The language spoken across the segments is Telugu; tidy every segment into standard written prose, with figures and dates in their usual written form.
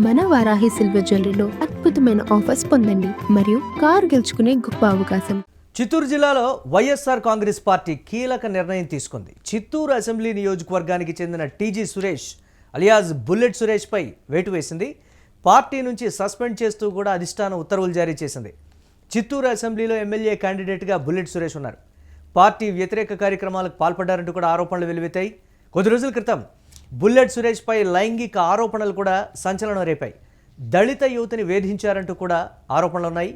మన వారాహి సిల్వర్ జ్యువెలరీలో అద్భుతమైన ఆఫర్స్ పొందండి మరియు కారు గెలుచుకునే గొప్ప అవకాశం. చిత్తూరు జిల్లాలో వైఎస్ఆర్ కాంగ్రెస్ పార్టీ కీలక నిర్ణయం తీసుకుంది. చిత్తూరు అసెంబ్లీ నియోజకవర్గానికి చెందిన టీజీ సురేష్ అలియాస్ బుల్లెట్ సురేష్ పై వేటు వేసింది. పార్టీ నుంచి సస్పెండ్ చేస్తూ కూడా అధిష్టానం ఉత్తర్వులు జారీ చేసింది. చిత్తూరు అసెంబ్లీలో ఎమ్మెల్యే క్యాండిడేట్గా బుల్లెట్ సురేష్ ఉన్నారు. పార్టీ వ్యతిరేక కార్యక్రమాలకు పాల్పడ్డారంటూ కూడా ఆరోపణలు వెలువెత్తాయి. కొద్ది రోజుల క్రితం బుల్లెట్ సురేష్ పై లైంగిక ఆరోపణలు కూడా సంచలనం రేపాయి. దళిత యువతిని వేధించారంటూ కూడా ఆరోపణలు ఉన్నాయి.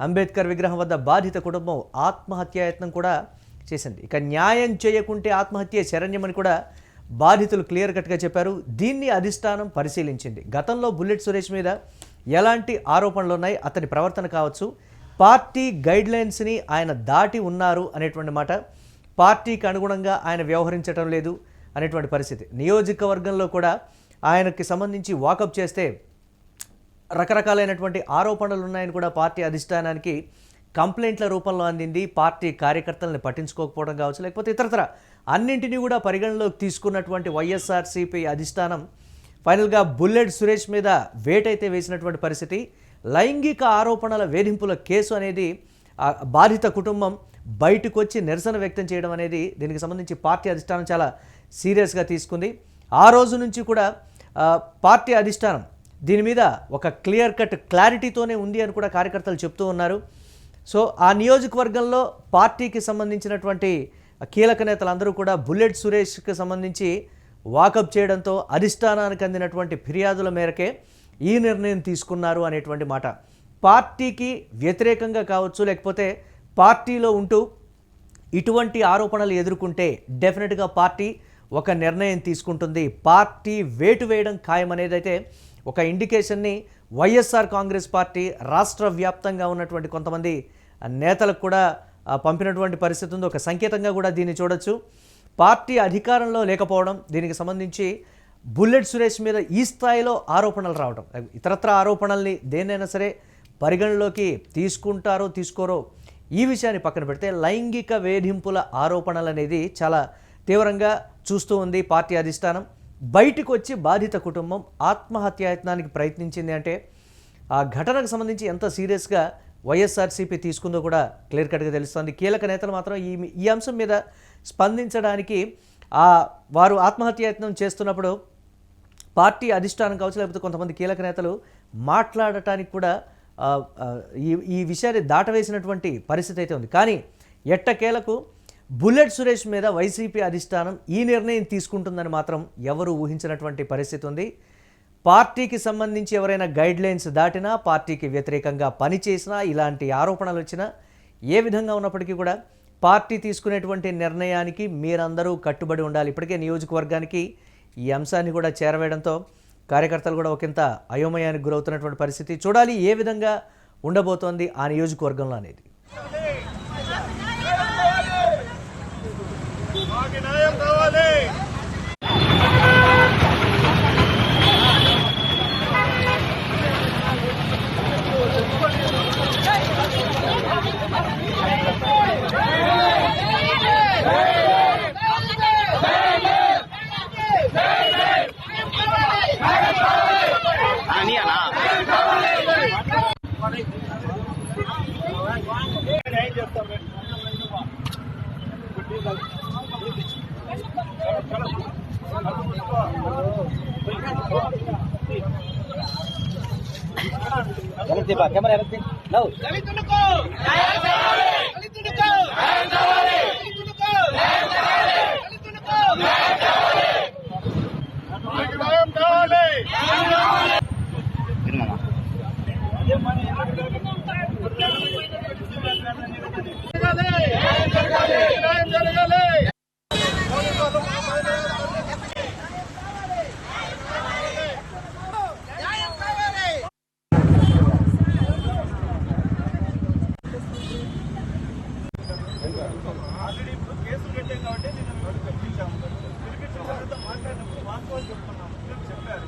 అంబేద్కర్ విగ్రహం వద్ద బాధిత కుటుంబం ఆత్మహత్యాయత్నం కూడా చేసింది. ఇక న్యాయం చేయకుంటే ఆత్మహత్య శరణ్యమని కూడా బాధితులు క్లియర్ కట్గా చెప్పారు. దీన్ని అధిష్టానం పరిశీలించింది. గతంలో బుల్లెట్ సురేష్ మీద ఎలాంటి ఆరోపణలు ఉన్నాయి, అతని ప్రవర్తన కావచ్చు, పార్టీ గైడ్లైన్స్ని ఆయన దాటి ఉన్నారు అనేటువంటి మాట, పార్టీకి అనుగుణంగా ఆయన వ్యవహరించడం లేదు అనేటువంటి పరిస్థితి. నియోజకవర్గంలో కూడా ఆయనకి సంబంధించి వాకప్ చేస్తే రకరకాలైనటువంటి ఆరోపణలు ఉన్నాయని కూడా పార్టీ అధిష్టానానికి కంప్లైంట్ల రూపంలో అందింది. పార్టీ కార్యకర్తలను పట్టించుకోకపోవడం కావచ్చు, లేకపోతే ఇతరతర అన్నింటినీ కూడా పరిగణలోకి తీసుకున్నటువంటి వైఎస్ఆర్సీపీ అధిష్టానం ఫైనల్గా బుల్లెట్ సురేష్ మీద వేటైతే వేసినటువంటి పరిస్థితి. లైంగిక ఆరోపణల వేధింపుల కేసు అనేది బాధిత కుటుంబం బయటకు వచ్చి నిరసన వ్యక్తం చేయడం అనేది దీనికి సంబంధించి పార్టీ అధిష్టానం చాలా సీరియస్గా తీసుకుంది. ఆ రోజు నుంచి కూడా పార్టీ అధిష్టానం దీని మీద ఒక క్లియర్ కట్ క్లారిటీతోనే ఉంది అని కూడా కార్యకర్తలు చెప్తూ ఉన్నారు. సో ఆ నియోజకవర్గంలో పార్టీకి సంబంధించినటువంటి కీలక నేతలందరూ కూడా బుల్లెట్ సురేష్కి సంబంధించి వాకప్ చేయడంతో అధిష్టానానికి అందినటువంటి ఫిర్యాదుల మేరకే ఈ నిర్ణయం తీసుకున్నారు అనేటువంటి మాట. పార్టీకి వ్యతిరేకంగా కావచ్చు, లేకపోతే పార్టీలో ఉంటూ ఇటువంటి ఆరోపణలు ఎదుర్కొంటే డెఫినెట్గా పార్టీ ఒక నిర్ణయం తీసుకుంటుంది. పార్టీ వేటు వేయడం ఖాయమనేది అయితే ఒక ఇండికేషన్ని వైఎస్ఆర్ కాంగ్రెస్ పార్టీ రాష్ట్ర వ్యాప్తంగా ఉన్నటువంటి కొంతమంది నేతలకు కూడా పంపినటువంటి పరిస్థితి ఉంది. ఒక సంకేతంగా కూడా దీన్ని చూడొచ్చు. పార్టీ అధికారంలో లేకపోవడం, దీనికి సంబంధించి బుల్లెట్ సురేష్ మీద ఈ స్థాయిలో ఆరోపణలు రావడం, ఇతరత్ర ఆరోపణల్ని దేన్నైనా సరే పరిగణలోకి తీసుకుంటారో తీసుకోరో ఈ విషయాన్ని పక్కన పెడితే లైంగిక వేధింపుల ఆరోపణలు అనేది చాలా తీవ్రంగా చూస్తూ ఉంది పార్టీ అధిష్టానం. బయటకు వచ్చి బాధిత కుటుంబం ఆత్మహత్యాయత్నానికి ప్రయత్నించింది అంటే ఆ ఘటనకు సంబంధించి ఎంత సీరియస్గా వైఎస్ఆర్సీపీ తీసుకుందో కూడా క్లియర్ కట్గా తెలుస్తుంది. కీలక నేతలు మాత్రం ఈ అంశం మీద స్పందించడానికి వారు ఆత్మహత్యాయత్నం చేస్తున్నప్పుడు పార్టీ అధిష్టానం కావచ్చు, లేకపోతే కొంతమంది కీలక నేతలు మాట్లాడటానికి కూడా ఈ విషయాన్ని దాటవేసినటువంటి పరిస్థితి అయితే ఉంది. కానీ ఎట్టకేలకు బుల్లెట్ సురేష్ మీద వైసీపీ అధిష్టానం ఈ నిర్ణయం తీసుకుంటుందని మాత్రం ఎవరు ఊహించినటువంటి పరిస్థితి ఉంది. పార్టీకి సంబంధించి ఎవరైనా గైడ్లైన్స్ దాటినా, పార్టీకి వ్యతిరేకంగా పనిచేసినా, ఇలాంటి ఆరోపణలు వచ్చినా, ఏ విధంగా ఉన్నప్పటికీ కూడా పార్టీ తీసుకునేటువంటి నిర్ణయానికి మీరందరూ కట్టుబడి ఉండాలి. ఇప్పటికే నియోజకవర్గానికి ఈ అంశాన్ని కూడా చేరవేయడంతో కార్యకర్తలు కూడా ఒకంత అయోమయానికి గురవుతున్నటువంటి పరిస్థితి. చూడాలి ఏ విధంగా ఉండబోతోంది ఆ నియోజకవర్గంలో అనేది. కెమెరా కావాలి.